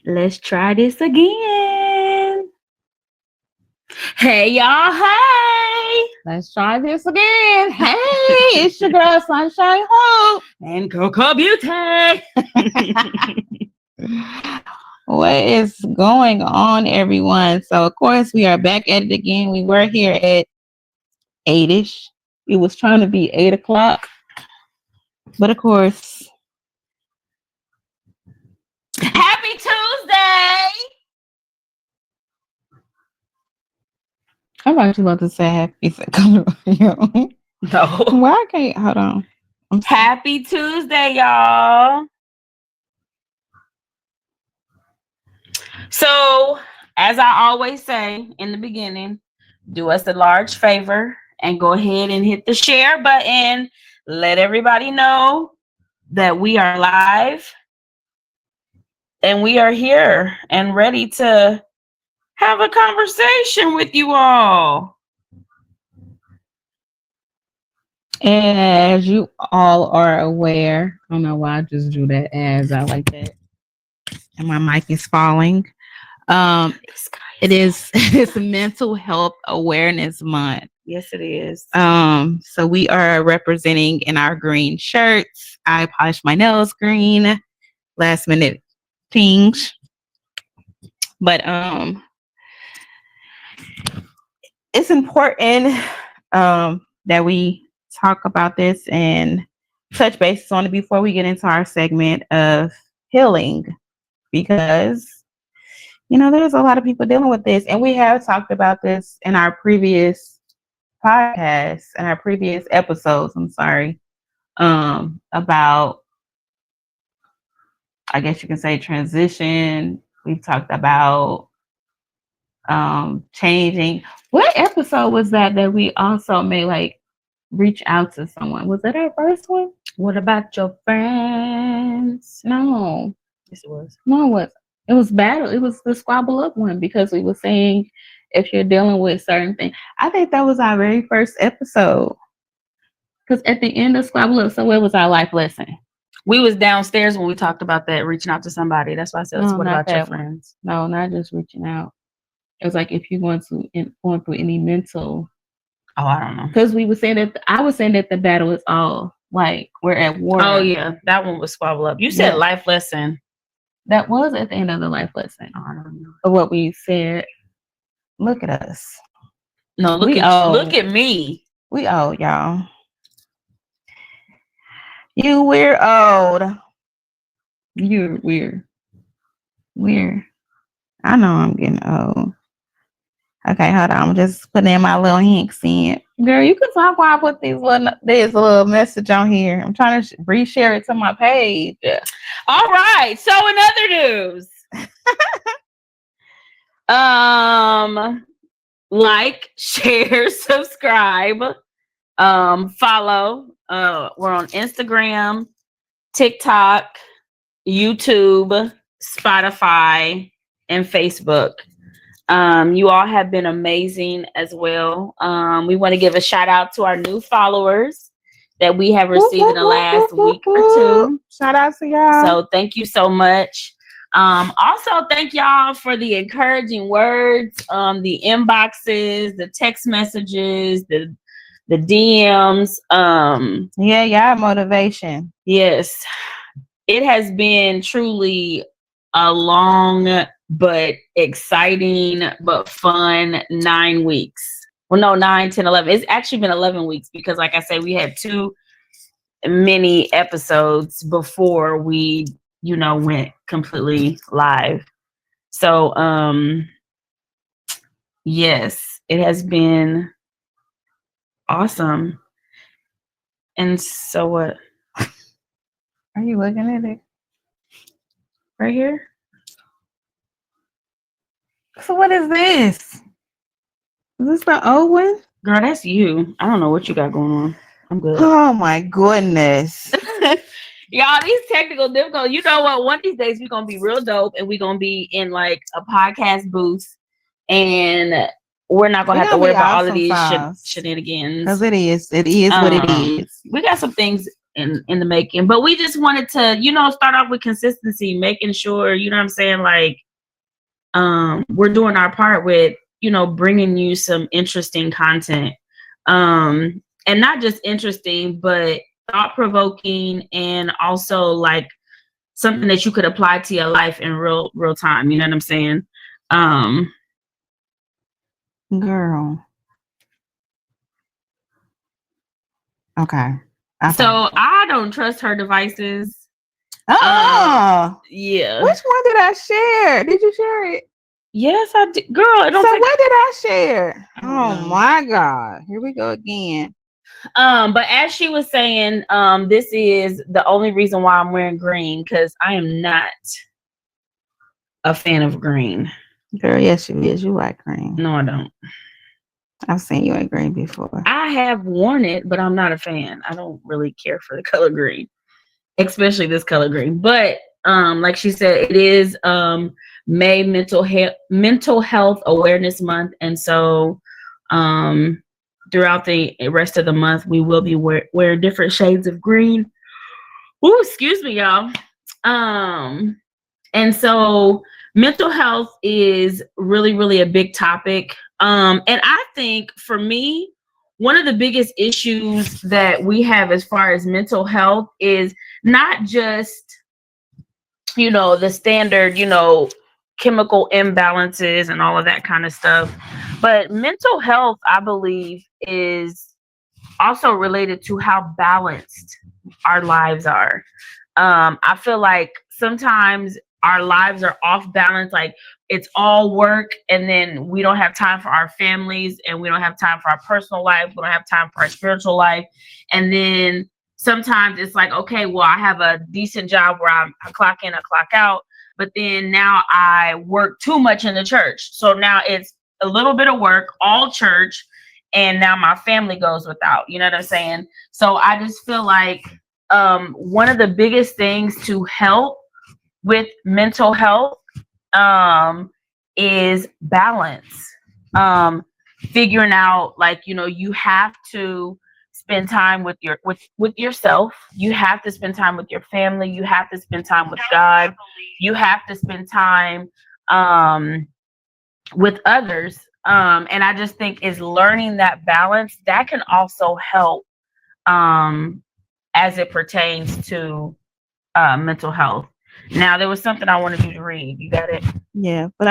Let's try this again. Hey, y'all. Hey. Let's try this again. Hey, it's your girl Sunshine Hope and Coco Beauty. What is going on, everyone? So, of course, we are back at it again. We were here at 8-ish. It was trying to be 8 o'clock. But, of course, Happy Tuesday. I thought you about to say happy second. No. Why I can't? Hold on. Happy Tuesday, y'all. So, as I always say in the beginning, do us a large favor and go ahead and hit the share button. Let everybody know that we are live and we are here and ready to have a conversation with you all. And as you all are aware, I don't know why I just drew that as I like that. And my mic is falling. It's Mental Health Awareness Month. Yes, it is. So we are representing in our green shirts. I polished my nails green, last minute things. But it's important that we talk about this and touch bases on it before we get into our segment of healing, because there's a lot of people dealing with this, and we have talked about this in our previous podcasts and our previous episodes. I'm sorry, about, I guess you can say, transition. We've talked about changing. What episode was that we also made, like, reach out to someone? Was that our first one? What about your friends? No. Yes, it was. No, it was battle. It was the squabble up one, because we were saying if you're dealing with certain things. I think that was our very first episode. Because at the end of squabble up, so what was our life lesson? We was downstairs when we talked about that, reaching out to somebody. That's why I said, what about your friends? No, not just reaching out. It was like if you're going through any mental. Oh, I don't know. Because we were saying that I was saying that the battle is all like we're at war. Oh yeah, that one was squabble up. You said life lesson. That was at the end of the life lesson. Oh, I don't know. Of what we said. Look at us. No, look at me. We old, y'all. We're old. You're weird. Weird. I know I'm getting old. Okay, hold on. I'm just putting in my little hints in. Girl, you can talk while I put there's a little message on here. I'm trying to reshare it to my page. All right. So in other news, like, share, subscribe, follow. We're on Instagram, TikTok, YouTube, Spotify, and Facebook. You all have been amazing as well. We want to give a shout out to our new followers that we have received in the last week or two. Shout out to y'all. So thank you so much. Also, thank y'all for the encouraging words, the inboxes, the text messages, the DMs. Y'all motivation. Yes, it has been truly a long but exciting but fun 9 weeks. Well, no, 9, 10, 11. It's actually been 11 weeks because, like I said, we had too many episodes before we, went completely live. So, yes, it has been awesome. And so what? Are you looking at it? Right here? So what is this? Is this the old one? Girl, that's you. I don't know what you got going on. I'm good. Oh my goodness. Y'all, these technical difficulties. You know what? One of these days we're gonna be real dope and we're gonna be in like a podcast booth and we're not gonna have to worry about all of these shenanigans. Because it is what it is. We got some things in the making. But we just wanted to, start off with consistency, making sure, you know what I'm saying, like we're doing our part with, bringing you some interesting content. And not just interesting, but thought provoking, and also like something that you could apply to your life in real time. You know what I'm saying? Girl. Okay. So I don't trust her devices. Yeah. Which one did I share? Did you share it? Yes, I did. Girl, what did I share? Oh my God. Here we go again. But as she was saying, this is the only reason why I'm wearing green, because I am not a fan of green. Girl, yes, you is. You like green. No, I don't. I've seen you in green before. I have worn it, but I'm not a fan. I don't really care for the color green, especially this color green. But like she said, it is May mental health awareness month, and so throughout the rest of the month, we will be wear different shades of green. Ooh, excuse me, y'all. And so mental health is really, really a big topic. And I think for me, one of the biggest issues that we have as far as mental health is not just, the standard, chemical imbalances and all of that kind of stuff, but mental health, I believe, is also related to how balanced our lives are. I feel like sometimes our lives are off balance, like it's all work, and then we don't have time for our families, and we don't have time for our personal life, we don't have time for our spiritual life. And then sometimes it's like, okay, well, I have a decent job where I clock in, I clock out, but then now I work too much in the church, so now it's a little bit of work, all church, and now my family goes without. You know what I'm saying? So I just feel like one of the biggest things to help with mental health is balance. Figuring out, like, you have to spend time with with yourself. You have to spend time with your family. You have to spend time with God. You have to spend time with others. And I just think is learning that balance that can also help as it pertains to mental health. Now, there was something I wanted you to read. You got it? Yeah, but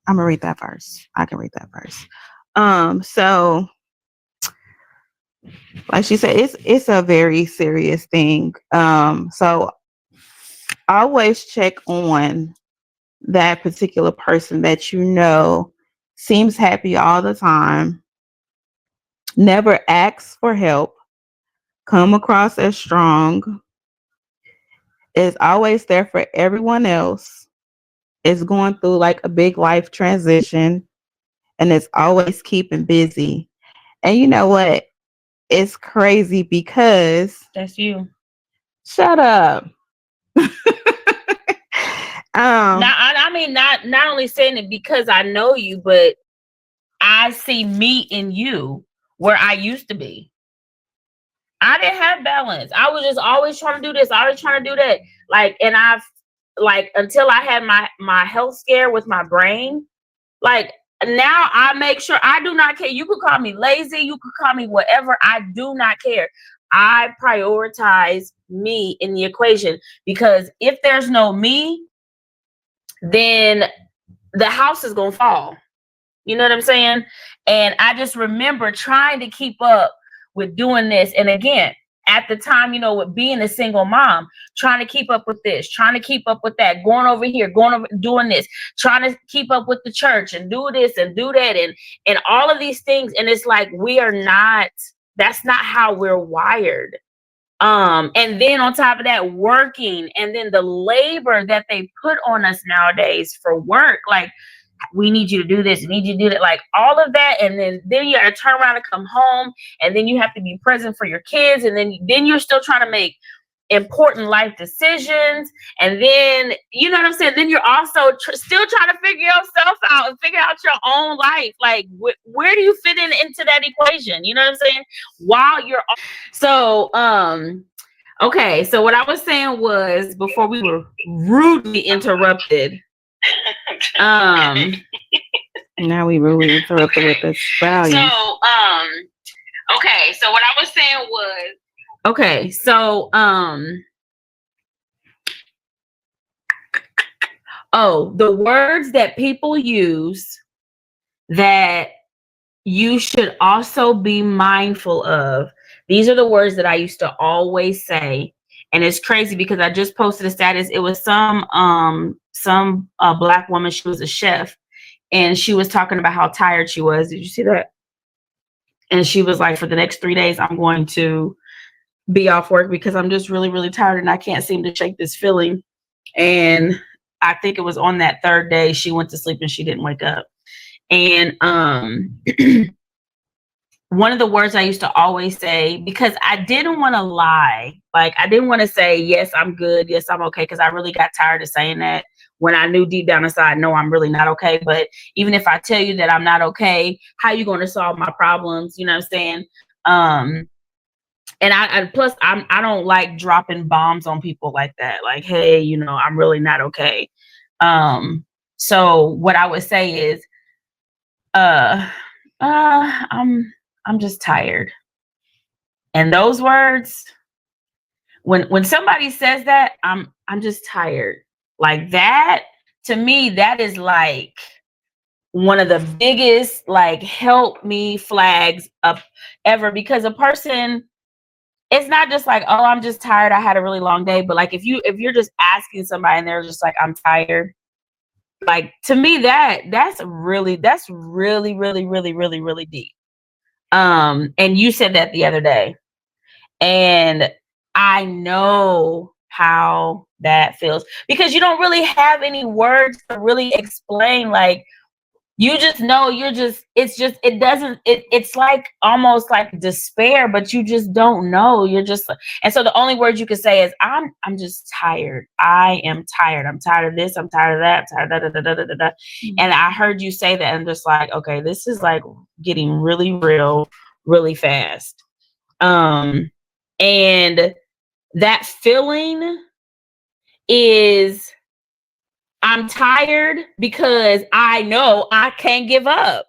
I'm gonna read that first. I can read that first. So like she said, it's a very serious thing. So always check on that particular person that seems happy all the time, never asks for help, come across as strong, is always there for everyone else, is going through like a big life transition, and is always keeping busy. And you know what? It's crazy because That's you. Shut up. Now, I mean, not only saying it because I know you, but I see me in you where I used to be. I didn't have balance. I was just always trying to do this, always trying to do that. Like, and I've like until I had my health scare with my brain. Like, now I make sure I do not care. You could call me lazy, you could call me whatever. I do not care. I prioritize me in the equation, because if there's no me, then the house is gonna fall. You know what I'm saying? And I just remember trying to keep up with doing this. And again, at the time, with being a single mom, trying to keep up with this, trying to keep up with that, going over here, going over, doing this, trying to keep up with the church and do this and do that, and all of these things. And it's like, that's not how we're wired. And then on top of that, working, and then the labor that they put on us nowadays for work, like, we need you to do this, we need you to do that, like all of that. And then you got to turn around and come home, and then you have to be present for your kids, and then you're still trying to make important life decisions. And then, you know what I'm saying, then you're also still trying to figure yourself out and figure out your own life. Like, where do you fit into that equation? You know what I'm saying? While you're so Okay, so what I was saying was before we were rudely interrupted. Now we rudely interrupted with this volume. So, okay, so what I was saying was, okay, so, the words that people use that you should also be mindful of. These are the words that I used to always say. And it's crazy because I just posted a status. It was some black woman. She was a chef and she was talking about how tired she was. Did you see that? And she was like, for the next 3 days, I'm going to be off work because I'm just really, really tired and I can't seem to shake this feeling. And I think it was on that third day she went to sleep and she didn't wake up. And one of the words I used to always say, because I didn't want to lie, like I didn't want to say, yes, I'm good, yes, I'm okay, because I really got tired of saying that when I knew deep down inside, no, I'm really not okay. But even if I tell you that I'm not okay, how are you going to solve my problems? You know what I'm saying? And I plus I don't like dropping bombs on people like that. Like, hey, you know, I'm really not okay. So what I would say is, I'm just tired. And those words, when somebody says that, I'm just tired. Like that, to me, that is like one of the biggest like help me flags up ever, because a person, it's not just like, oh, I'm just tired, I had a really long day. But like if you're just asking somebody and they're just like, I'm tired, like to me that's really really really really really deep. And you said that the other day. And I know how that feels because you don't really have any words to really explain. Like you just know it's like almost like despair, but you just don't know. You're just, and so the only word you can say is I'm just tired. I am tired. I'm tired of this. I'm tired of that. I'm tired of da. And I heard you say that and just like, okay, this is like getting really real, really fast. And that feeling is, I'm tired because I know I can't give up.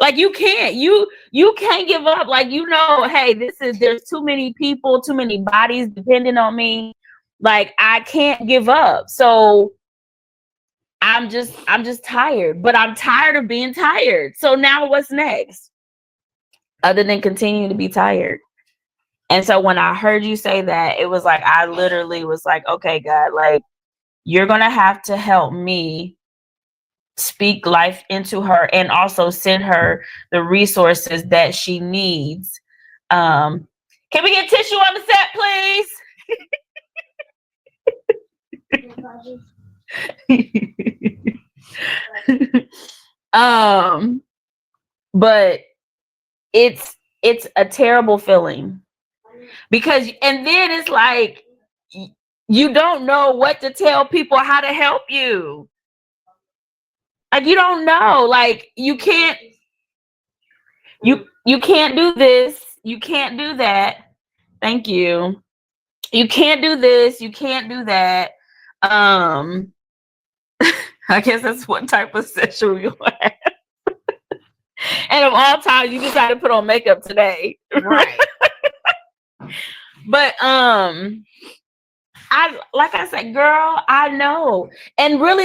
Like you can't give up. Like, you know, hey, there's too many people, too many bodies depending on me. Like I can't give up. So I'm just tired, but I'm tired of being tired. So now what's next? Other than continue to be tired. And so when I heard you say that, it was like, I literally was like, okay, God, like, you're going to have to help me speak life into her and also send her the resources that she needs. Can we get tissue on the set, please? But it's a terrible feeling because, and then it's like, you don't know what to tell people, how to help you. Like you don't know, like you can't do this, you can't do that. Thank you. You can't do this, you can't do that. I guess that's what type of session we have. And of all times, you decided to put on makeup today, right? But like I said, girl, I know. And really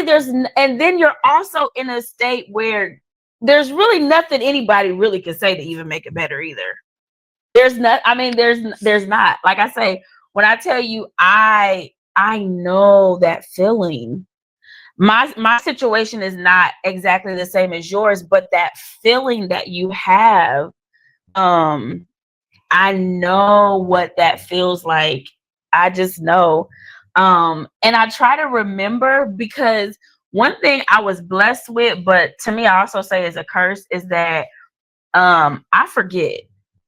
and then you're also in a state where there's really nothing anybody really can say to even make it better either. There's not, I mean, there's not. Like I say, when I tell you, I know that feeling. My situation is not exactly the same as yours, but that feeling that you have, I know what that feels like. I just know. And I try to remember, because one thing I was blessed with, but to me, I also say is a curse, is that I forget.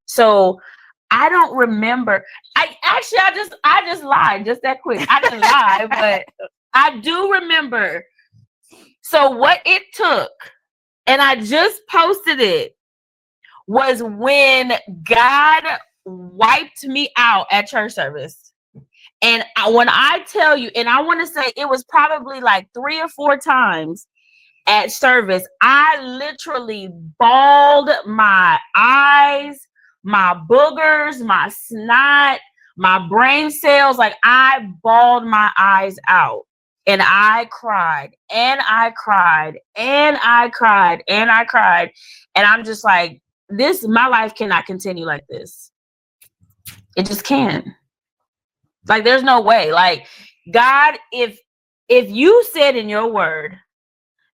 So I don't remember. I just lied just that quick. I didn't lie, but I do remember. So what it took, and I just posted it, was when God wiped me out at church service. And when I tell you, and I want to say it was probably like 3 or 4 times at service, I literally bawled my eyes, my boogers, my snot, my brain cells. Like I bawled my eyes out. And I cried, and I cried, and I cried, and I cried. And I'm just like, my life cannot continue like this. It just can't. Like, there's no way. Like, God, if you said in your word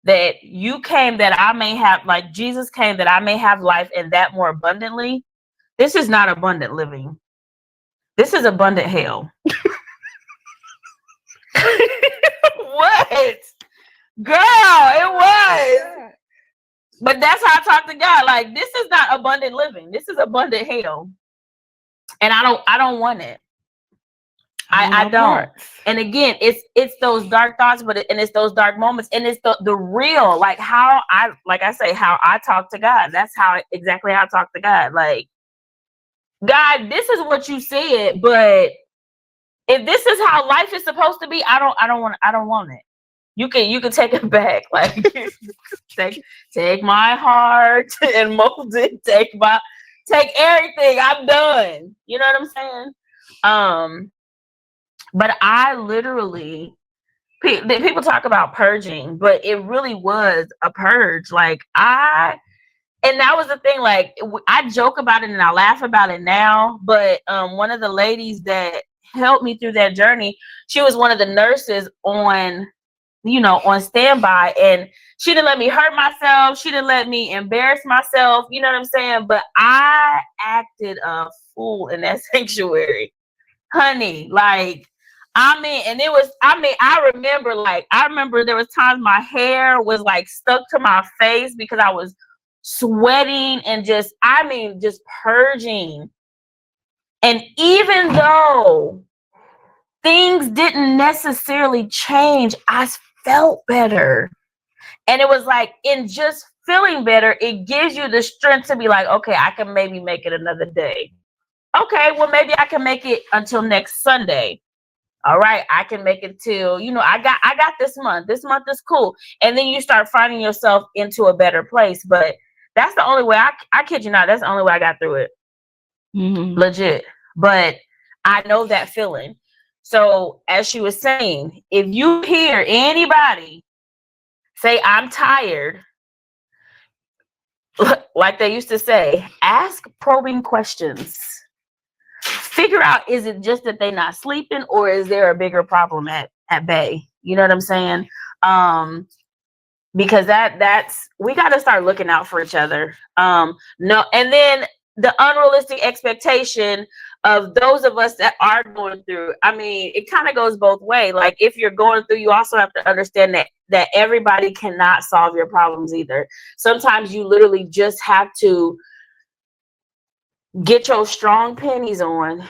that you came that I may have, like Jesus came that I may have life and that more abundantly, this is not abundant living. This is abundant hell. What? Girl, it was. But that's how I talk to God. Like, this is not abundant living. This is abundant hell. And I don't want it. I don't. And again, it's those dark thoughts, and it's those dark moments, and it's the real, like how I talk to God. That's exactly how I talk to God. Like, God, this is what you said, but if this is how life is supposed to be, I don't want it. You can take it back. Like, take my heart and mold it. Take everything. I'm done. You know what I'm saying? But I literally, people talk about purging, but it really was a purge. Like, and that was the thing. Like, I joke about it and I laugh about it now. But one of the ladies that helped me through that journey, she was one of the nurses on standby, and she didn't let me hurt myself. She didn't let me embarrass myself. You know what I'm saying? But I acted a fool in that sanctuary, honey. Like, I remember there was times my hair was like stuck to my face because I was sweating and just purging. And even though things didn't necessarily change, I felt better. And it was like, in just feeling better, it gives you the strength to be like, okay, I can maybe make it another day. Okay, well, maybe I can make it until next Sunday. All right, I can make it till, I got this month. This month is cool. And then you start finding yourself into a better place. But that's the only way, I kid you not, that's the only way I got through it. Mm-hmm. Legit. But I know that feeling. So as she was saying, if you hear anybody say, I'm tired, like they used to say, ask probing questions. Figure out, is it just that they're not sleeping, or is there a bigger problem at bay? You know what I'm saying? Because that's, we got to start looking out for each other. No, and then the unrealistic expectation of those of us that are going through. I mean, it kind of goes both ways. Like, if you're going through, you also have to understand that everybody cannot solve your problems either. Sometimes you literally just have to get your strong panties on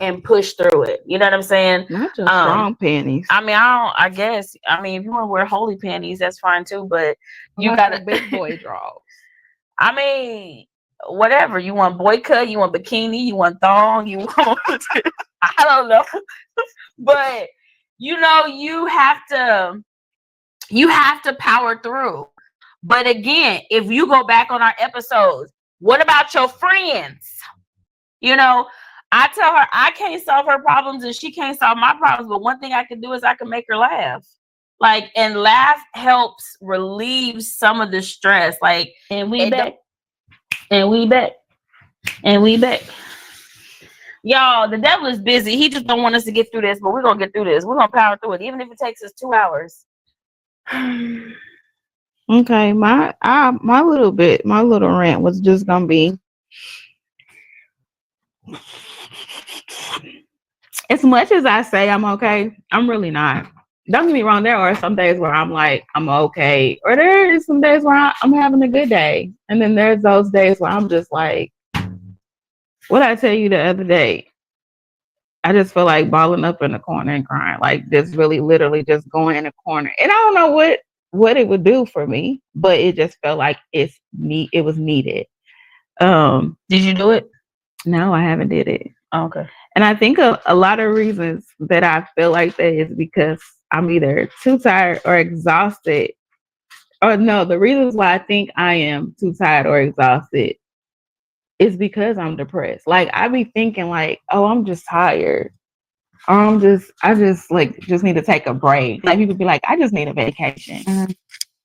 and push through it. You know what I'm saying? Not just strong panties. I mean, I guess, if you want to wear holy panties, that's fine too, but you got a big boy draws. I mean, whatever. You want boy cut, you want bikini, you want thong, you want I don't know. But you have to power through. But again, if you go back on our episodes, what about your friends? I tell her I can't solve her problems and she can't solve my problems. But one thing I can do is I can make her laugh. Like, and laugh helps relieve some of the stress. Like, and we back. Y'all, the devil is busy. He just don't want us to get through this, but we're going to get through this. We're going to power through it, even if it takes us 2 hours. Okay, my little rant was just gonna be, as much as I say I'm okay, I'm really not. Don't get me wrong, there are some days where I'm like, I'm okay, or there is some days where I'm having a good day, and then there's those days where I'm just like, what I tell you the other day, I just feel like balling up in the corner and crying, like just really literally just going in a corner, and I don't know what it would do for me, but it just felt like it was needed. Did you do it? No, I haven't did it. Okay. And I think a lot of reasons that I feel like that is because I'm either too tired or exhausted. Or no, the reasons why I think I am too tired or exhausted is because I'm depressed. Like I be thinking like, oh, I'm just tired. Or I just like just need to take a break. Like people be like, I just need a vacation. Mm-hmm.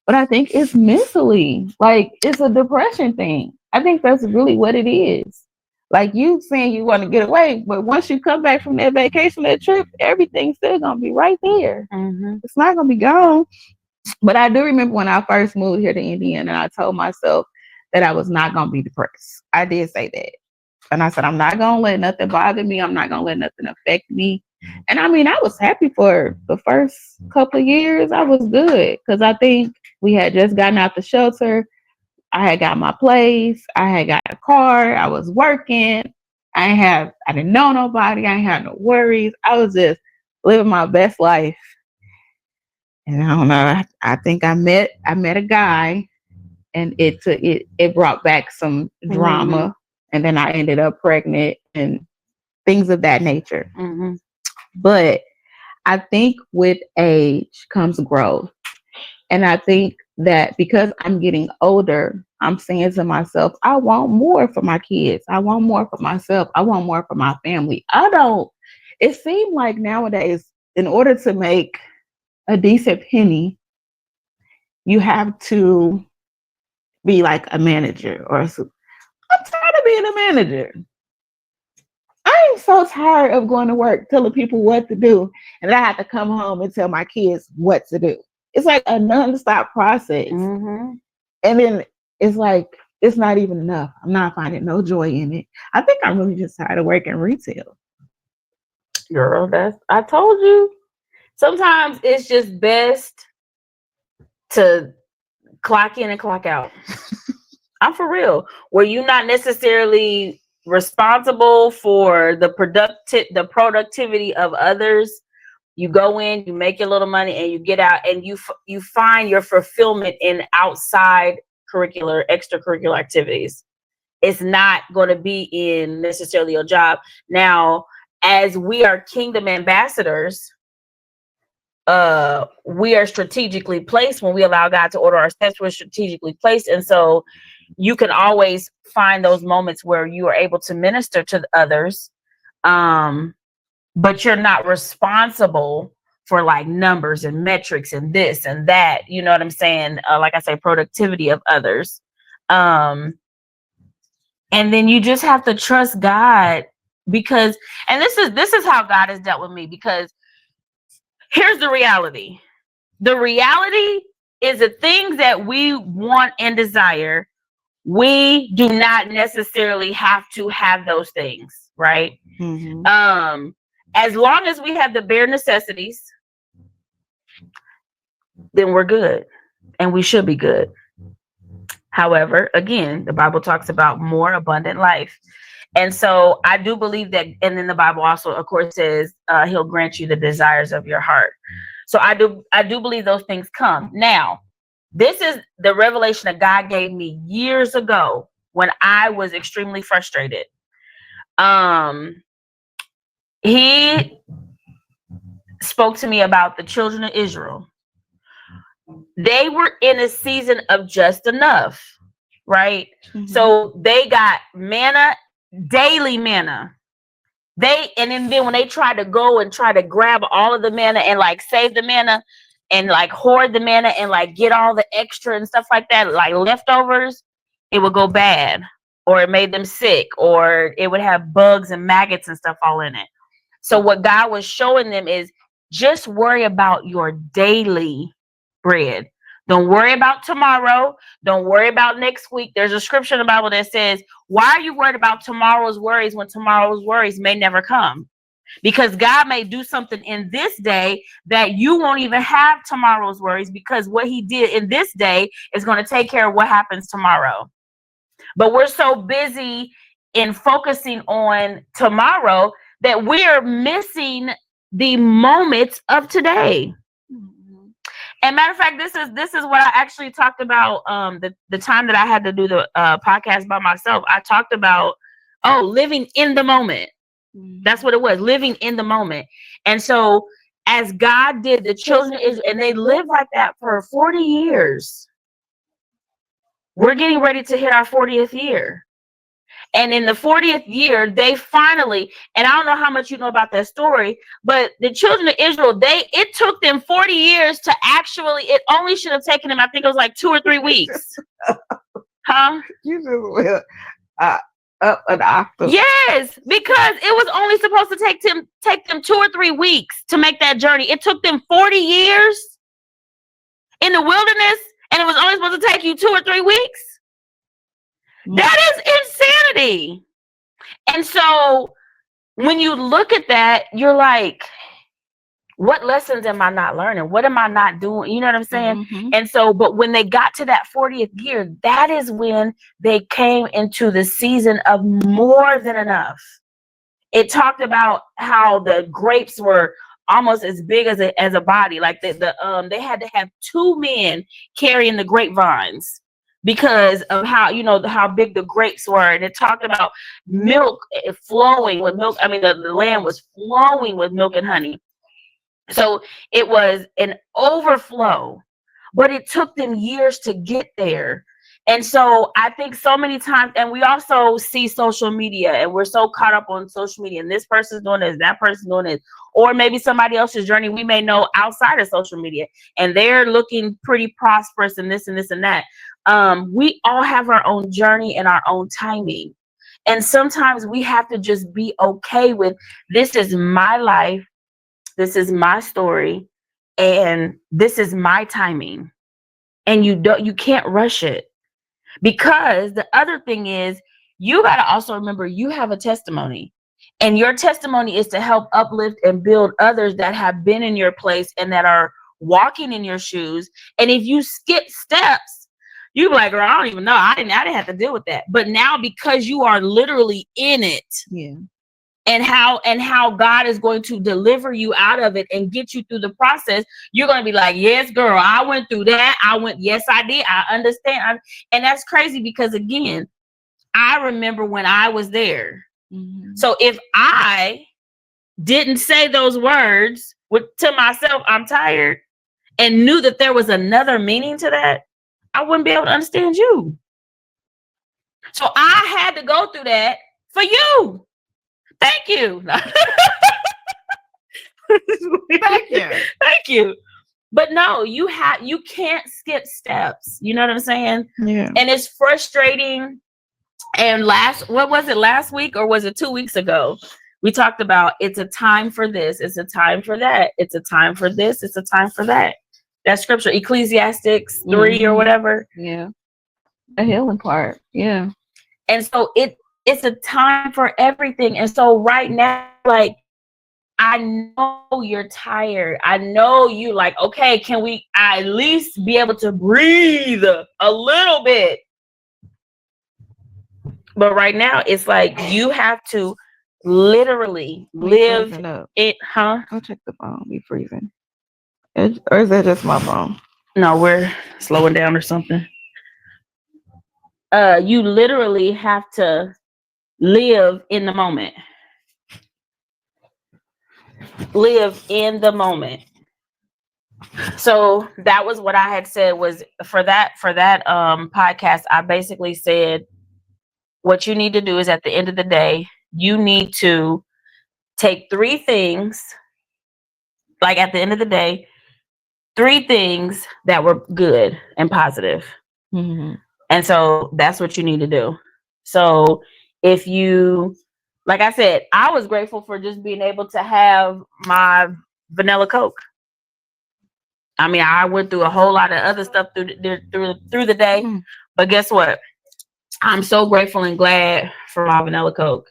But I think it's mentally, like it's a depression thing. I think that's really what it is. Like you saying you want to get away, but once you come back from that vacation, that trip, everything's still gonna be right there. Mm-hmm. It's not gonna be gone. But I do remember when I first moved here to Indiana, and I told myself that I was not gonna be depressed. I did say that. And I said, I'm not gonna let nothing bother me. I'm not gonna let nothing affect me. And I mean, I was happy for the first couple of years. I was good because I think we had just gotten out the shelter. I had got my place. I had got a car. I was working. I didn't know nobody. I ain't had no worries. I was just living my best life. And I don't know. I think I met a guy, and it brought back some drama. And then I ended up pregnant and things of that nature. Mm-hmm. But I think with age comes growth. And I think that because I'm getting older, I'm saying to myself, I want more for my kids. I want more for myself. I want more for my family. It seems like nowadays, in order to make a decent penny, you have to be like a manager or I'm tired of being a manager. I am so tired of going to work telling people what to do, and I have to come home and tell my kids what to do. It's like a non-stop process. Mm-hmm. And then it's like, it's not even enough. I'm not finding no joy in it. I think I'm really just tired of working retail. Girl, I told you. Sometimes it's just best to clock in and clock out. I'm for real. Where you're not necessarily responsible for the productivity of others. You go in, you make your little money, and you get out, and you find your fulfillment in outside extracurricular activities. It's not going to be in necessarily your job. Now, as we are kingdom ambassadors, we are strategically placed. When we allow God to order our steps, we're strategically placed. And so you can always find those moments where you are able to minister to others, but you're not responsible for like numbers and metrics and this and that. You know what I'm saying? Like I say, productivity of others. And then you just have to trust God, because, and this is how God has dealt with me, because here's the reality. The reality is the things that we want and desire, we do not necessarily have to have those things, right? Mm-hmm. As long as we have the bare necessities, then we're good, and we should be good. However, again, the Bible talks about more abundant life. And so I do believe that, and then the Bible also, of course, says he'll grant you the desires of your heart. So I do believe those things come. Now, this is the revelation that God gave me years ago when I was extremely frustrated. He spoke to me about the children of Israel. They were in a season of just enough, right? Mm-hmm. So they got manna, daily manna. And then when they tried to go and try to grab all of the manna and like save the manna and like hoard the manna and like get all the extra and stuff like that, like leftovers, it would go bad, or it made them sick, or it would have bugs and maggots and stuff all in it. So what God was showing them is just worry about your daily bread. Don't worry about tomorrow. Don't worry about next week. There's a scripture in the Bible that says, why are you worried about tomorrow's worries when tomorrow's worries may never come? Because God may do something in this day that you won't even have tomorrow's worries, because what he did in this day is going to take care of what happens tomorrow. But we're so busy in focusing on tomorrow that we're missing the moments of today. And matter of fact, this is what I actually talked about the time that I had to do the podcast by myself. I talked about Oh, living in the moment. That's what it was, living in the moment. And so, as God did the children of Israel, and they lived like that for 40 years. We're getting ready to hit our 40th year. And in the 40th year, they finally, and I don't know how much you know about that story, but the children of Israel, it took them 40 years to actually, it only should have taken them, I think it was like 2 or 3 weeks. Huh? You just went up an octave. Yes, because it was only supposed to take them 2 or 3 weeks to make that journey. It took them 40 years in the wilderness, and it was only supposed to take you 2 or 3 weeks. That is insanity. And so when you look at that, you're like, what lessons am I not learning? What am I not doing? You know what I'm saying? Mm-hmm. And so, but when they got to that 40th year, that is when they came into the season of more than enough. It talked about how the grapes were almost as big as a body. Like they had to have 2 men carrying the grapevines because of how big the grapes were. And it talked about milk flowing with milk. I mean, the land was flowing with milk and honey. So it was an overflow, but it took them years to get there. And so I think so many times, and we also see social media, and we're so caught up on social media, and this person's doing this, that person's doing this, or maybe somebody else's journey we may know outside of social media, and they're looking pretty prosperous and this and this and that. We all have our own journey and our own timing. And sometimes we have to just be okay with, this is my life, this is my story, and this is my timing. And you can't rush it. Because the other thing is, you got to also remember you have a testimony. And your testimony is to help uplift and build others that have been in your place and that are walking in your shoes. And if you skip steps, you be like, girl, I don't even know. I didn't have to deal with that. But now, because you are literally in it, yeah, and how God is going to deliver you out of it and get you through the process, you're going to be like, yes, girl, I went through that. Yes, I did. I understand. And that's crazy because, again, I remember when I was there. Mm-hmm. So if I didn't say those words to myself, I'm tired, and knew that there was another meaning to that, I wouldn't be able to understand you. So I had to go through that for you. Thank you. Thank you. But no, you can't skip steps. You know what I'm saying? Yeah. And it's frustrating. And what was it, last week or was it 2 weeks ago? We talked about, it's a time for this, it's a time for that, it's a time for this, it's a time for that. That scripture, Ecclesiastes 3 or whatever. Yeah. The healing part. Yeah. And so it's a time for everything. And so right now, like, I know you're tired. I know you like, okay, can we at least be able to breathe a little bit? But right now, it's like you have to literally live it, huh? Go check the phone. We freezing. Or is that just my phone? No, we're slowing down or something. You literally have to live in the moment. Live in the moment. So that was what I had said, was for that podcast, I basically said, what you need to do is, at the end of the day, you need to take 3 things, like at the end of the day, 3 things that were good and positive. Mm-hmm. And so that's what you need to do. So if you, like I said, I was grateful for just being able to have my vanilla Coke. I mean, I went through a whole lot of other stuff through the day, but guess what? I'm so grateful and glad for my vanilla Coke.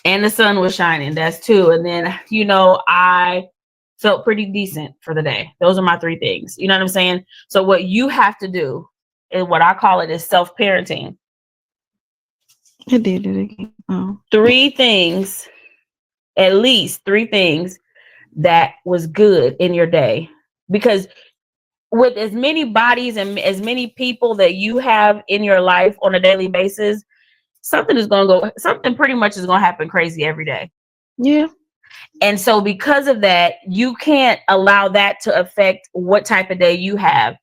And the sun was shining. That's 2. And then, I felt pretty decent for the day. Those are my 3 things. You know what I'm saying? So what you have to do, and what I call it, is self-parenting. It did it again. Oh. 3 things, at least 3 things that was good in your day. Because with as many bodies and as many people that you have in your life on a daily basis, something pretty much is going to happen crazy every day. Yeah. And so because of that, you can't allow that to affect what type of day you have.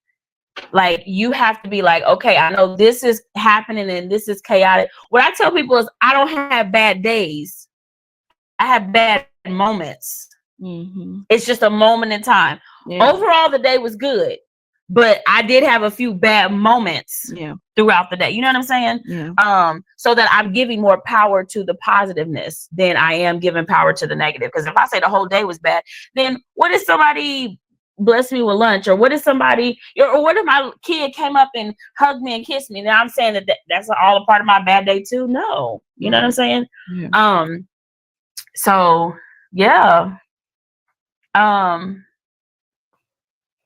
Like, you have to be like, okay, I know this is happening and this is chaotic. What I tell people is I don't have bad days. I have bad moments. Mm-hmm. It's just a moment in time. Yeah. Overall, the day was good, but I did have a few bad moments throughout the day. You know what I'm saying? Yeah. So that I'm giving more power to the positiveness than I am giving power to the negative. Because if I say the whole day was bad, then what if somebody blessed me with lunch, or what if somebody, or what if my kid came up and hugged me and kissed me? Now I'm saying that's all a part of my bad day too? No, you know what I'm saying? Yeah. So yeah.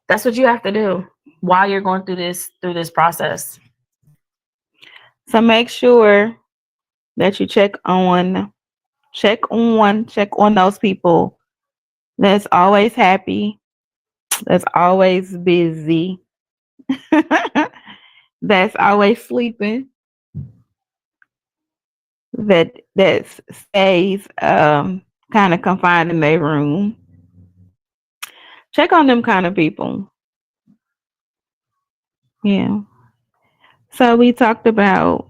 That's what you have to do while you're going through this process. So make sure that you check on those people that's always happy, that's always busy, that's always sleeping, that stays kind of confined in their room. Check on them kind of people. Yeah. So we talked about,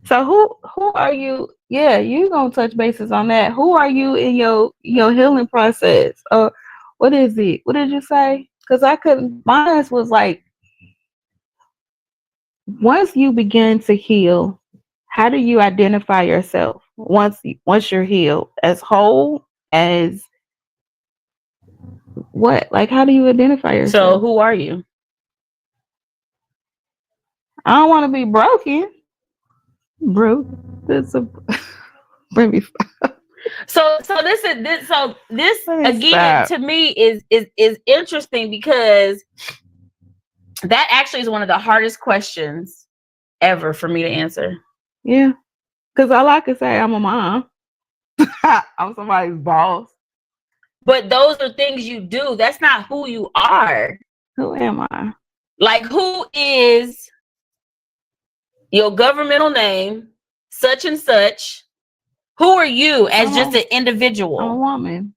so who are you? Yeah, you gonna touch bases on that. Who are you in your healing process? What is it? What did you say? Because I couldn't. Mine was like, once you begin to heal, how do you identify yourself once you're healed, as whole, as what? Like, how do you identify So yourself? who are you? I don't want to be broken. Broke. That's a. Let me So this let me again stop. to me is interesting, because that actually is one of the hardest questions ever for me to answer. Yeah, because all I can say, I'm a mom. I'm somebody's boss. But those are things you do. That's not who you are. Who am I? Like, who is your governmental name, such and such? Who are you as just an I'm a individual? woman.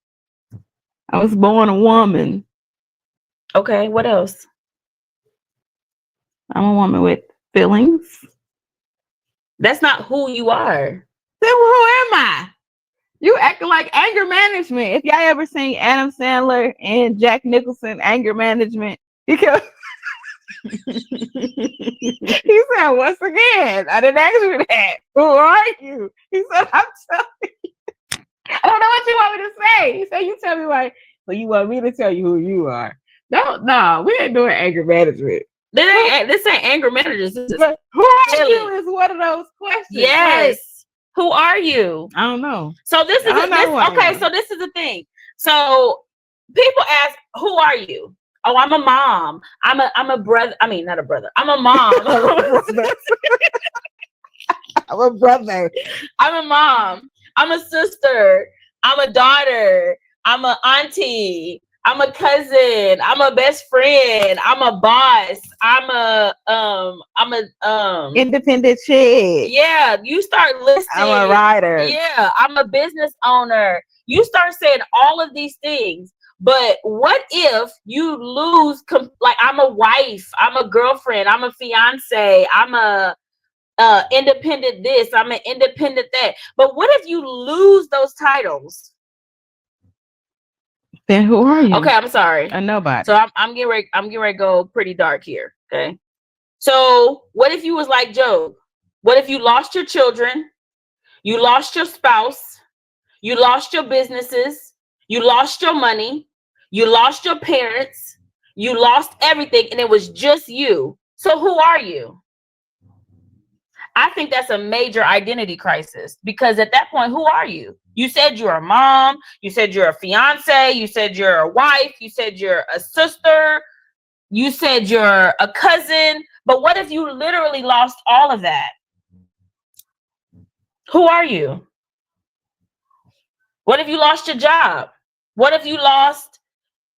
I was born a woman. Okay, what else? I'm a woman with feelings. That's not who you are. Then who am I? You acting like anger management. If y'all ever seen Adam Sandler and Jack Nicholson anger management, because he said, once again, I didn't ask you that. Who are you? He said, I'm telling you. I don't know what you want me to say. He said, you tell me why. But you want me to tell you who you are. No, we ain't doing anger management. This ain't anger managers. This is But who are you is one of those questions. yes. Like, who are you? I don't know. So this is okay. So this is the thing. So people ask, "Who are you?" Oh, I'm a mom. I'm a brother. I mean, not a brother. I'm a mom. I'm a brother. I'm a mom. I'm a sister. I'm a daughter. I'm a auntie. I'm a cousin. I'm a best friend. I'm a boss. Independent chick. Yeah, you start listing. I'm a writer. Yeah, I'm a business owner. You start saying all of these things. But what if you lose, like, I'm a wife, I'm a girlfriend, I'm a fiance, I'm a independent this, I'm an independent that. But what if you lose those titles? Then who are you? Okay, I'm sorry. Nobody. So I'm getting ready to go pretty dark here. Okay. So what if you was like Job? What if you lost your children? You lost your spouse? You lost your businesses? You lost your money? You lost your parents? You lost everything, and it was just you. So who are you? I think that's a major identity crisis, because at that point, who are you? You said you're a mom. You said you're a fiance. You said you're a wife. You said you're a sister. You said you're a cousin. But what if you literally lost all of that? Who are you? What if you lost your job? What if you lost,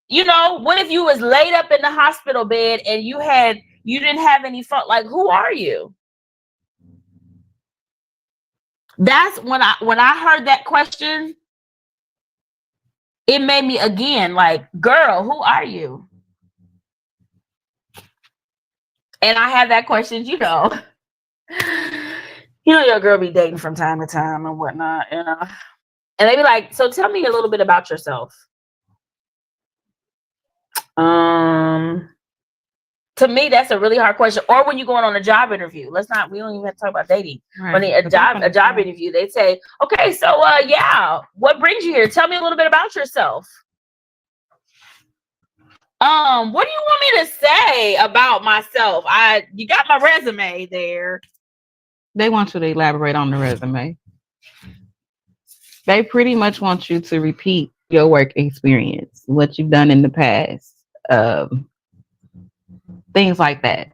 what if you was laid up in the hospital bed and you didn't have any fun? Like, who are you? That's when I heard that question, it made me again like, girl, who are you? And I had that question, your girl be dating from time to time and whatnot, and they be like, so tell me a little bit about yourself. To me, that's a really hard question. Or when you're going on a job interview, we don't even have to talk about dating. Right. When a job interview, they say, okay, so what brings you here? Tell me a little bit about yourself. What do you want me to say about myself? You got my resume there. They want you to elaborate on the resume. They pretty much want you to repeat your work experience, what you've done in the past, things like that.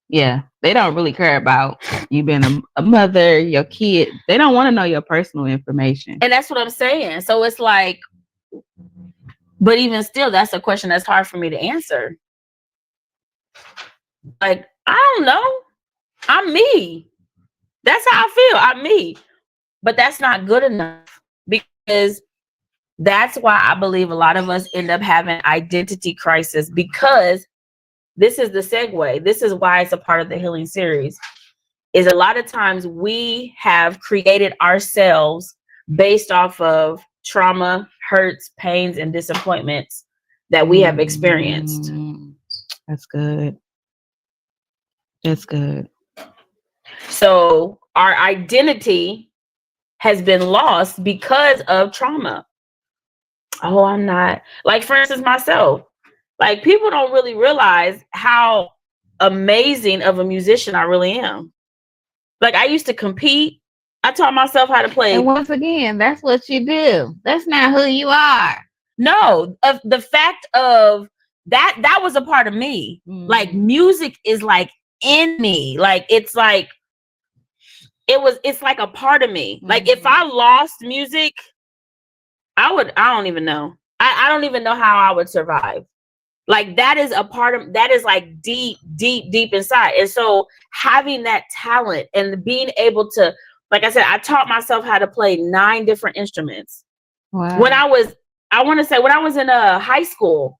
Yeah, they don't really care about you being a mother, your kid. They don't want to know your personal information. And that's what I'm saying. So it's like, but even still, that's a question that's hard for me to answer. Like, I don't know. I'm me. That's how I feel. I'm me. But that's not good enough, because that's why I believe a lot of us end up having identity crisis, because this is the segue. This is why it's a part of the healing series. Is a lot of times we have created ourselves based off of trauma, hurts, pains, and disappointments that we have experienced. That's good. That's good. So our identity has been lost because of trauma. Oh, I'm not, like, for instance, myself. Like, people don't really realize how amazing of a musician I really am. Like, I used to compete. I taught myself how to play. And once again, that's what you do. That's not who you are. No, the fact of that was a part of me. Like, music is like in me. Like, it's like it's like a part of me. Like, if I lost music, I don't even know. I don't even know how I would survive. Like, that is a part of, that is like deep, deep, deep inside. And so having that talent and being able to, like I said, I taught myself how to play 9 different instruments. Wow. When I was in high school,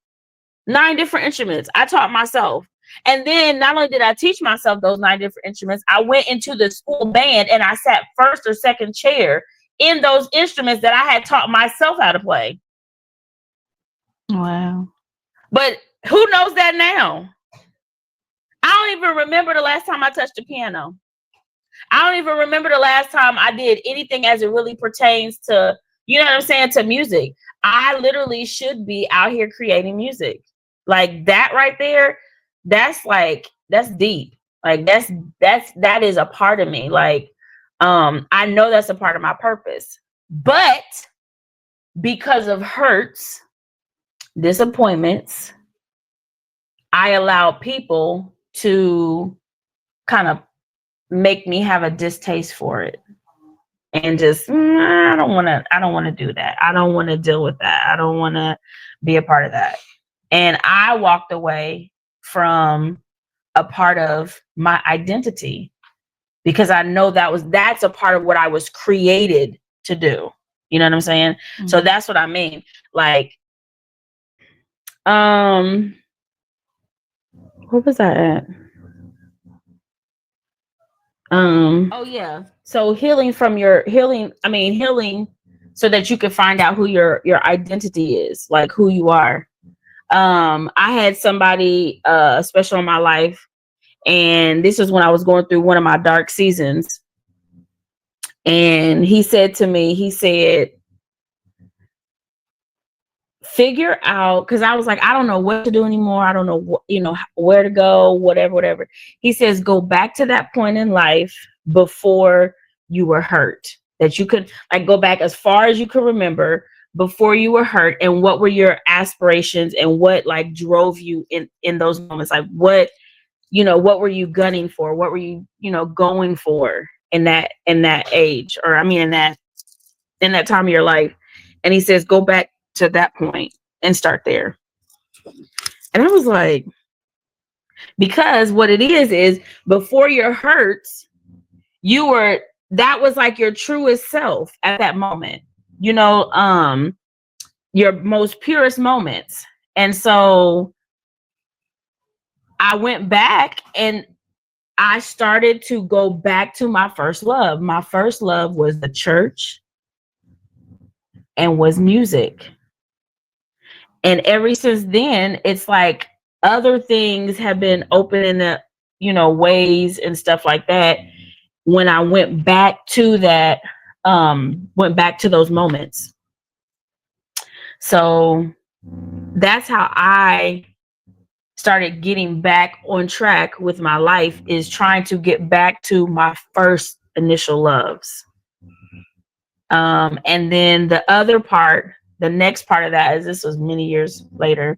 9 different instruments I taught myself. And then not only did I teach myself those 9 different instruments, I went into the school band and I sat first or second chair in those instruments that I had taught myself how to play. Wow. But who knows that now? I don't even remember the last time I touched a piano. I don't even remember the last time I did anything as it really pertains to, you know what I'm saying, to music. I literally should be out here creating music. Like, that right there, that's deep. Like, that is a part of me. Like, I know that's a part of my purpose. But because of hurts, disappointments, I allow people to kind of make me have a distaste for it, and just I don't want to do that. I don't want to deal with that. I don't want to be a part of that. And I walked away from a part of my identity, because I know that's a part of what I was created to do. You know what I'm saying? Mm-hmm. So that's what I mean. Like, what was I at? Oh yeah. So healing so that you can find out who your identity is, like who you are. I had somebody special in my life, and this is when I was going through one of my dark seasons. And he said to me, figure out, because I was like, I don't know what to do anymore. I don't know where to go, whatever. He says, go back to that point in life before you were hurt, that you could, like, go back as far as you could remember before you were hurt, and what were your aspirations and what, like, drove you in those moments. Like, what were you gunning for? What were you, going for in that age, or I mean in that time of your life? And he says, go back to that point and start there. And I was like, because what it is before your hurts, you were that was like your truest self at that moment, you know, your most purest moments. And so I went back and I started to go back to my first love. My first love was the church and was music. And ever since then, it's like other things have been opening up, you know, ways and stuff like that. When I went back to that, went back to those moments. So that's how I started getting back on track with my life, is trying to get back to my first initial loves. And then the other part, the next part of that, is this was many years later,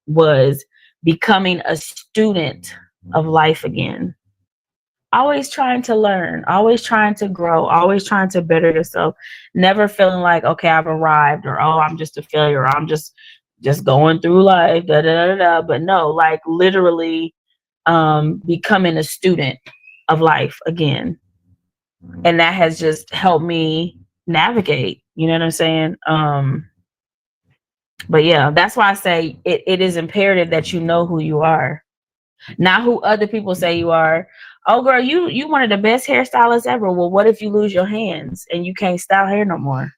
was becoming a student of life again. Always trying to learn, always trying to grow, always trying to better yourself, never feeling like, okay, I've arrived, or oh, I'm just a failure, or I'm just going through life, da da da da. But no, like literally becoming a student of life again. And that has just helped me navigate, you know what I'm saying? But yeah, that's why I say it is imperative that you know who you are, not who other people say you are. Oh girl, you one of the best hairstylists ever. Well, what if you lose your hands and you can't style hair no more?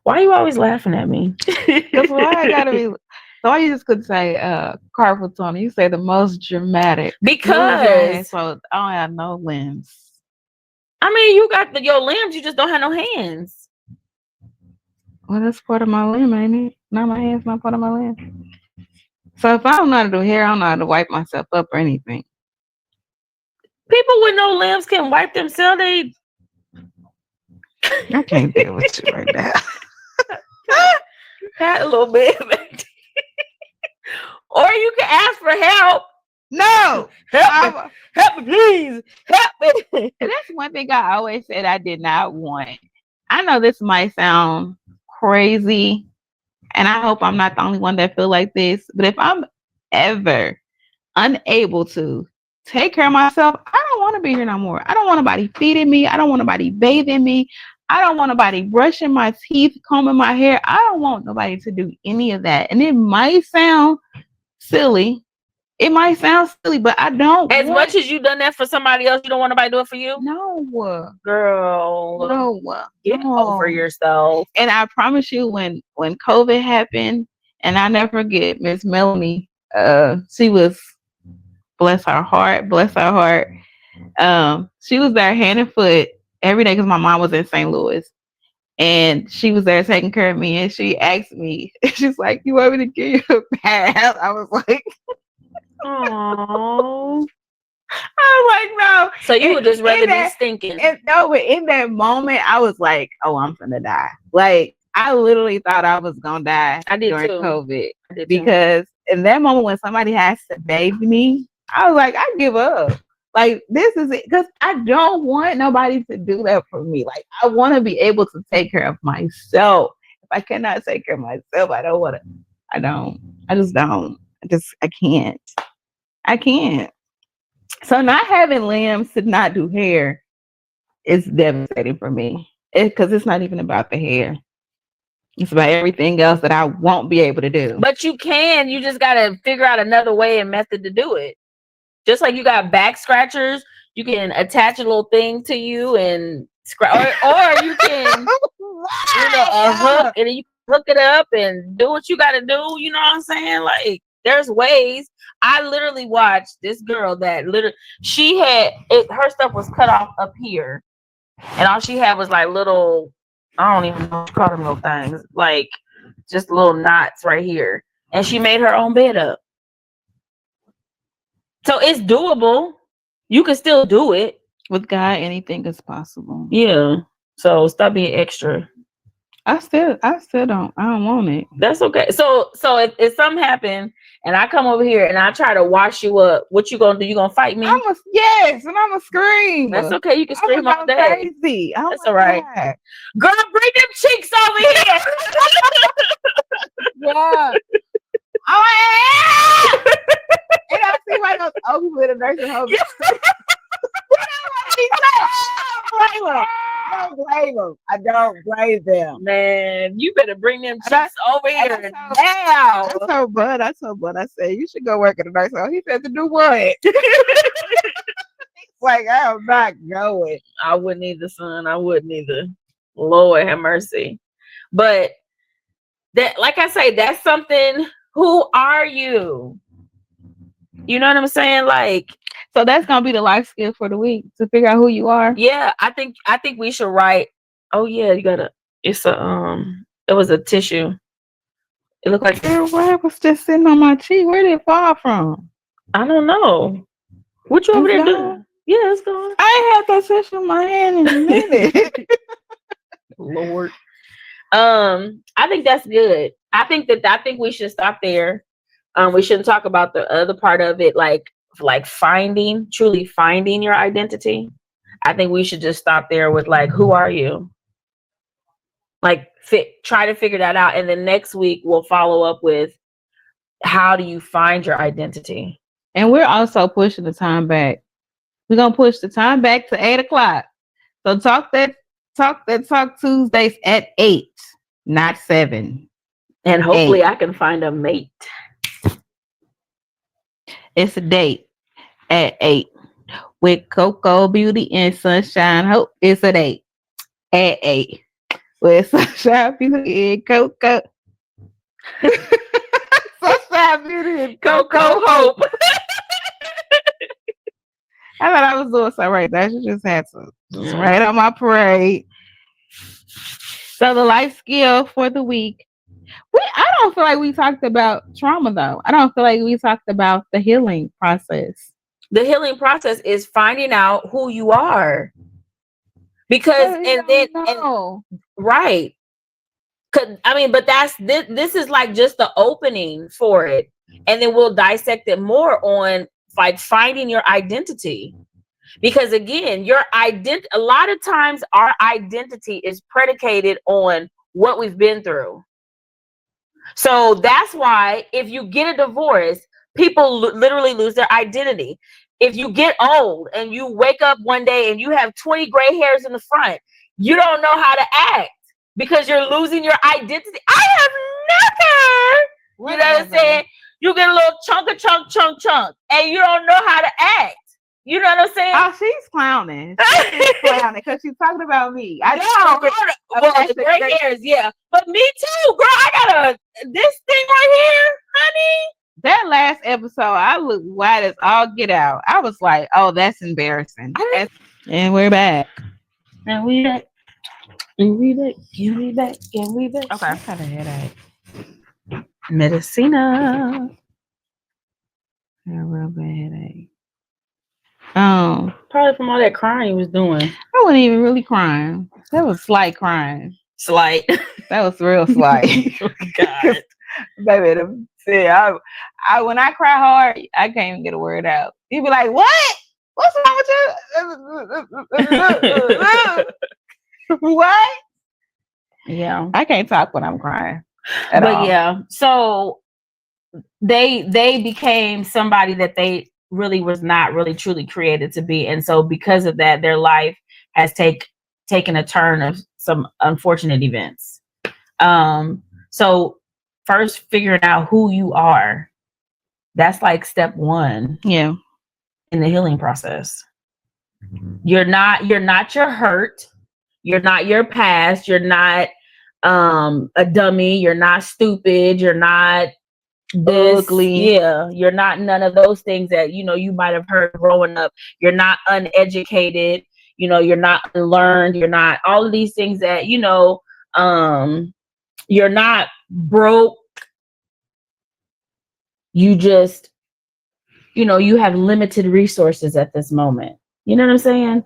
Why are you always laughing at me? Because why I gotta be? So why you just could say carpal tunnel? You say the most dramatic. Lose your hand, Because so I don't have no limbs. I mean, you got your limbs, you just don't have no hands. Well, that's part of my limb, ain't it? Not my hands, not part of my limb. So if I don't know how to do hair, I don't know how to wipe myself up or anything. People with no limbs can wipe themselves. They I can't deal with you right now. had a little bit. Or you can ask for help. No, Help me, please. Help me. and that's one thing I always said I did not want. I know this might sound crazy, and I hope I'm not the only one that feel like this. But if I'm ever unable to take care of myself, I don't want to be here no more. I don't want nobody feeding me. I don't want nobody bathing me. I don't want nobody brushing my teeth, combing my hair. I don't want nobody to do any of that. And it might sound silly. It might sound silly, but I don't As want much as you done that for somebody else, you don't want nobody to do it for you? no. Girl, get over yourself. And I promise you, when COVID happened, and I never forget Miss Melanie. She was, bless her heart, bless her heart. She was there hand and foot every day because my mom was in St. Louis, and she was there taking care of me. And she asked me, she's like, "You want me to give you a bath?" I was like, Aww. I'm like, no. So you would just rather be that, stinking. no, but in that moment, I was like, oh, I'm gonna die. Like, I literally thought I was gonna die during COVID. Because in that moment when somebody has to bathe me, I was like, I give up. Like, this is it. Because I don't want nobody to do that for me. Like, I want to be able to take care of myself. If I cannot take care of myself, I don't want to. I don't. I just don't. I can't. I can't. So not having limbs to not do hair is devastating for me. Because it's not even about the hair. It's about everything else that I won't be able to do. But you can. You just got to figure out another way and method to do it. Just like you got back scratchers, you can attach a little thing to you and scratch, or you can, a hook, and then you hook it up and do what you got to do. You know what I'm saying? Like, there's ways. I literally watched this girl that she had her stuff was cut off up here, and all she had was like little, I don't even know what you call them little things, like just little knots right here, and she made her own bed up. So it's doable. You can still do it. With God, anything is possible. Yeah. So stop being extra. I still don't. I don't want it. That's okay. So if something happened and I come over here and I try to wash you up, what you gonna do? You gonna fight me? Yes, and I'm gonna scream. That's okay. You can scream all day. Crazy. Oh, that's all right. God. Girl, bring them cheeks over here. Yeah. Oh, and I see my those open with a nursing home. blame them. I don't blame them. I don't blame them. Man, you better bring them And I- chicks over here I now. told Bud, I said, you should go work at a nursing home. He said, to do what? Like, I am not going. I wouldn't either, son. I wouldn't either. Lord have mercy. But that, like I say, that's something. Who are you? You know what I'm saying? Like, So that's gonna be the life skill for the week, to figure out who you are. yeah, I think we should write. Oh yeah, you gotta. It's a It was a tissue. It looked like Girl, why it was just sitting on my cheek? Where did it fall from? I don't know. What you over It's there gone? doing? Yeah, it's gone. I ain't had that tissue in my hand in a minute. Lord. I think that's good. I think we should stop there. We shouldn't talk about the other part of it, like truly finding your identity. I think we should just stop there with like, who are you? Like, try to figure that out, and then next week we'll follow up with how do you find your identity. And we're also pushing the time back. We're gonna push the time back to 8:00. So talk Tuesdays at 8, not 7. And hopefully 8. I can find a mate. It's a date at 8 with Coco Beauty and Sunshine Hope. It's a date at 8 with Sunshine Beauty and Coco. Sunshine Beauty and Coco Coco Hope. I thought I was doing something right there. You just had to just right on my parade. So the life skill for the week. I don't feel like we talked about trauma though. I don't feel like we talked about the healing process. The healing process is finding out who you are. Because right. But this is like just the opening for it. And then we'll dissect it more on like finding your identity. Because again, a lot of times our identity is predicated on what we've been through. So that's why if you get a divorce, people literally lose their identity. If you get old and you wake up one day and you have 20 gray hairs in the front, you don't know how to act because you're losing your identity. I have nothing. You know what I'm saying? You get a little chunk, and you don't know how to act. You know what I'm saying? Oh, she's clowning. She's clowning because she's talking about me. The gray hairs, yeah. But me too, girl. I got this thing right here, honey. That last episode, I looked white as all get out. I was like, oh, that's embarrassing. And we're back. And we back. And we back. And we back. And we back. Okay. I got a headache. Medicina. I got a real bad headache. Probably from all that crying you was doing. I wasn't even really crying. That was slight crying. Slight. That was real slight. God. Baby, I when I cry hard, I can't even get a word out. You be like, what? What's wrong with you? What? Yeah. I can't talk when I'm crying. Yeah. So they became somebody that they really was not really truly created to be. And so because of that, their life has taken a turn of some unfortunate events. So first figuring out who you are, that's like step one. Yeah. In the healing process. You're not your hurt. You're not your past. You're not a dummy. You're not stupid. You're not ugly. Yeah, you're not none of those things that you might have heard growing up. You're not uneducated. You're not unlearned. You're not all of these things that you're not broke. You just you have limited resources at this moment. You know what I'm saying?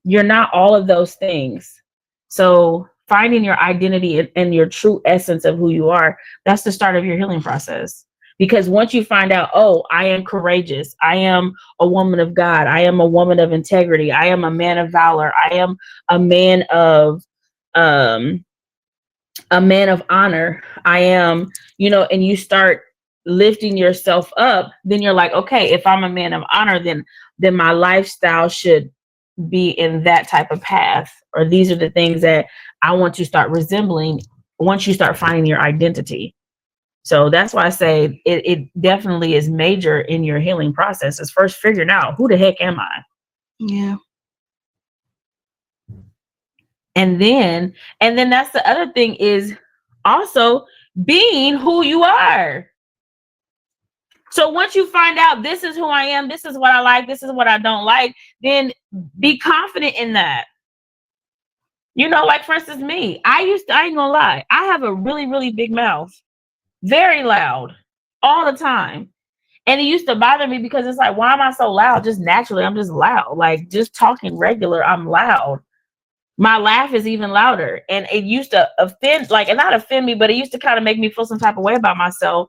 You're not all of those things. So finding your identity and your true essence of who you are, that's the start of your healing process. Because once you find out, oh, I am courageous. I am a woman of God. I am a woman of integrity. I am a man of valor. I am a man of honor. I am, and you start lifting yourself up, then you're like, okay, if I'm a man of honor, then my lifestyle should be in that type of path, or these are the things that I want to start resembling once you start finding your identity. So that's why I say it definitely is major in your healing process, is first figuring out who the heck am I. Yeah. And then that's the other thing, is also being who you are. So once you find out this is who I am, this is what I like, this is what I don't like, then be confident in that. You know, like for instance, me, I ain't gonna lie, I have a really, really big mouth, very loud, all the time. And it used to bother me because it's like, why am I so loud? Just naturally, I'm just loud. Like just talking regular, I'm loud. My laugh is even louder. And it used to offend, like, and not offend me, but it used to kind of make me feel some type of way about myself.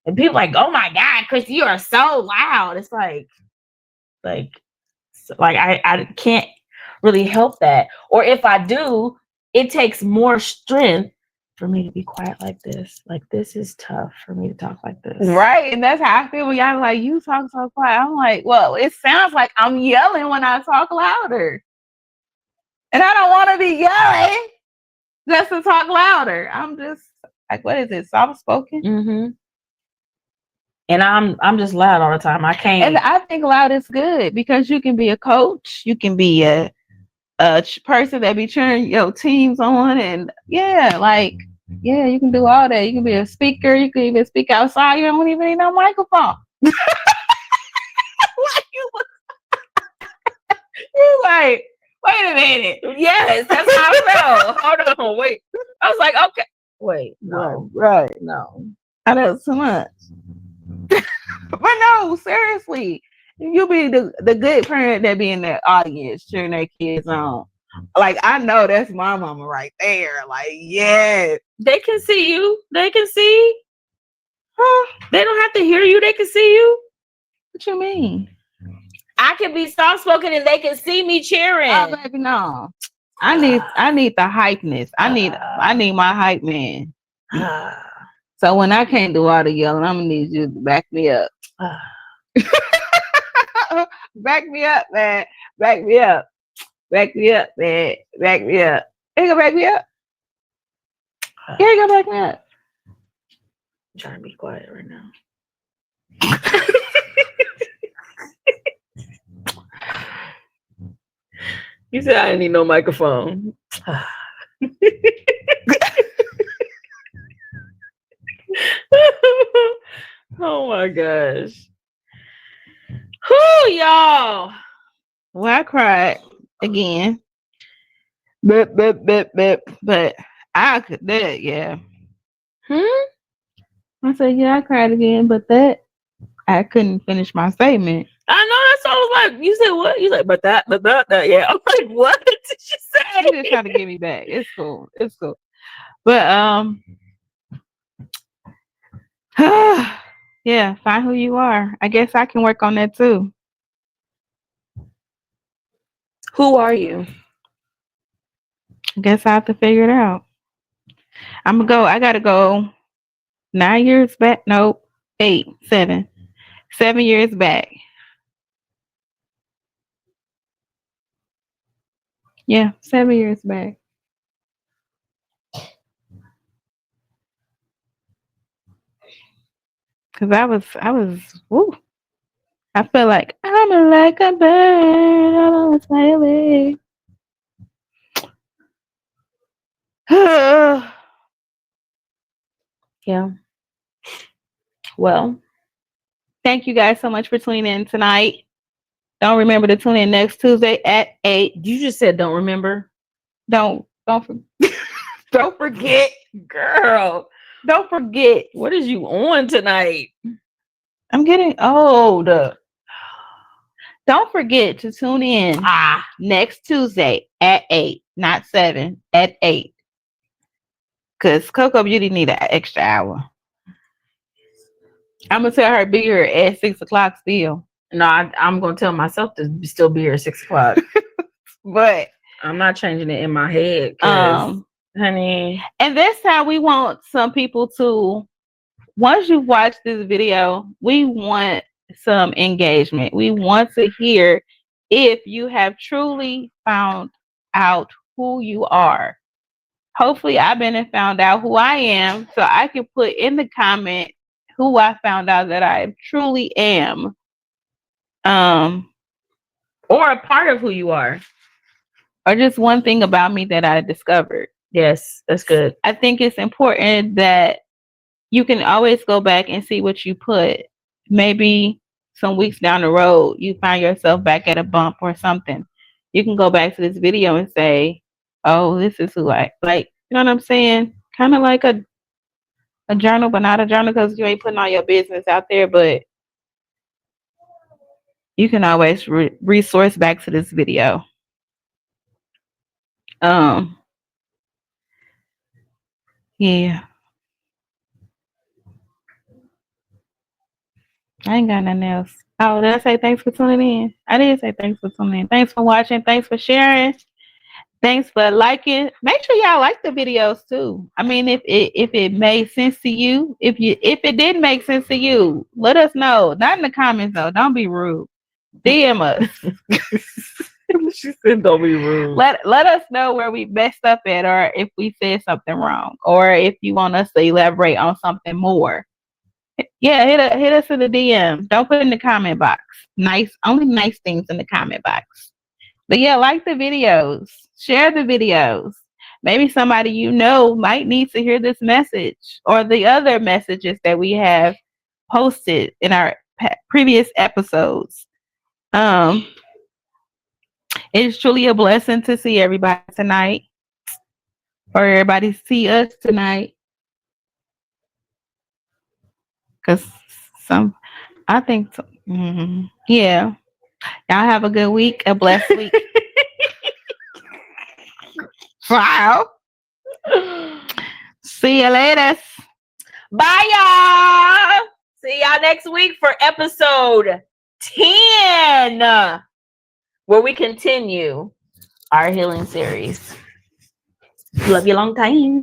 And people like, oh my God, Chris, you are so loud. It's like I can't really help that. Or if I do, it takes more strength for me to be quiet like this. Like this is tough for me to talk like this. Right. And that's how I feel when y'all like, you talk so quiet. I'm like, well, it sounds like I'm yelling when I talk louder. And I don't want to be yelling just to talk louder. I'm just like, what is it? Soft spoken? Mm-hmm. And I'm just loud all the time. I can't. And I think loud is good because you can be a coach, you can be a person that be cheering your teams on, and yeah, like you can do all that. You can be a speaker. You can even speak outside. You don't even need no microphone. Like you like, wait a minute. Yes, that's how I felt. Hold on, wait. I was like, okay, wait, no, right, no. I know too much. But no, seriously, you be the good parent that be in the audience cheering their kids on. Like I know that's my mama right there. Like yeah, They can see you. They can see. They don't have to hear you. They can see you. What you mean? I can be soft spoken and they can see me cheering. Oh baby, no. I need the hypeness. I need my hype man. So when I can't do all the yelling, I'm gonna need you to back me up. Back me up, man. Back me up. Back me up, man. Back me up. You gonna back me up? Yeah, you gonna back me up. I'm trying to be quiet right now. You said I didn't need no microphone. Oh my gosh. Whoo, y'all. Well, I cried again. But I could that, yeah. I said, yeah, I cried again, but that I couldn't finish my statement. I know, that's what I was like. You said what? You like, but that, yeah. I'm like, what did you say? You just trying to get me back. It's cool. It's cool. But yeah, find who you are. I guess I can work on that too. Who are you? I guess I have to figure it out. I gotta go 9 years back. Nope. 8, 7. 7 years back. Yeah, 7 years back. Cause woo. I feel like I'm like a bird on a my way. Yeah. Well, thank you guys so much for tuning in tonight. Don't remember to tune in next Tuesday at 8. You just said don't remember. Don't don't forget, girl. Don't forget. What is you on tonight? I'm getting old. Don't forget to tune in next Tuesday at 8, not 7, at 8. Because Coco Beauty need an extra hour. I'm going to tell her be here at 6 o'clock still. No, I'm going to tell myself to still be here at 6 o'clock. But I'm not changing it in my head. Honey. And this time we want some people to, once you've watched this video, we want some engagement. We want to hear if you have truly found out who you are. Hopefully, I've been and found out who I am so I can put in the comment who I found out that I truly am. Um, Or a part of who you are. or just one thing about me that I discovered. Yes, that's good. I think it's important that you can always go back and see what you put. Maybe some weeks down the road, you find yourself back at a bump or something. You can go back to this video and say, "Oh, this is who I like." You know what I'm saying? Kind of like a journal, but not a journal because you ain't putting all your business out there. But you can always resource back to this video. Um, yeah, I ain't got nothing else. Oh, did I say thanks for tuning in? I did say thanks for tuning in. Thanks for watching. Thanks for sharing. Thanks for liking. Make sure y'all like the videos too. I mean, if it made sense to you, if it didn't make sense to you, let us know. Not in the comments though. Don't be rude. DM us. She said, "Don't be rude." Let us know where we messed up at, or if we said something wrong, or if you want us to elaborate on something more. Yeah, hit us in the DM. Don't put it in the comment box. Only nice things in the comment box. But yeah, like the videos, share the videos. Maybe somebody you know might need to hear this message or the other messages that we have posted in our previous episodes. It is truly a blessing to see everybody tonight, or everybody see us tonight. Cause I think, yeah. Y'all have a good week, a blessed week. Wow. See you later. Bye, y'all. See y'all next week for episode 10, where we continue our healing series. Love you long time.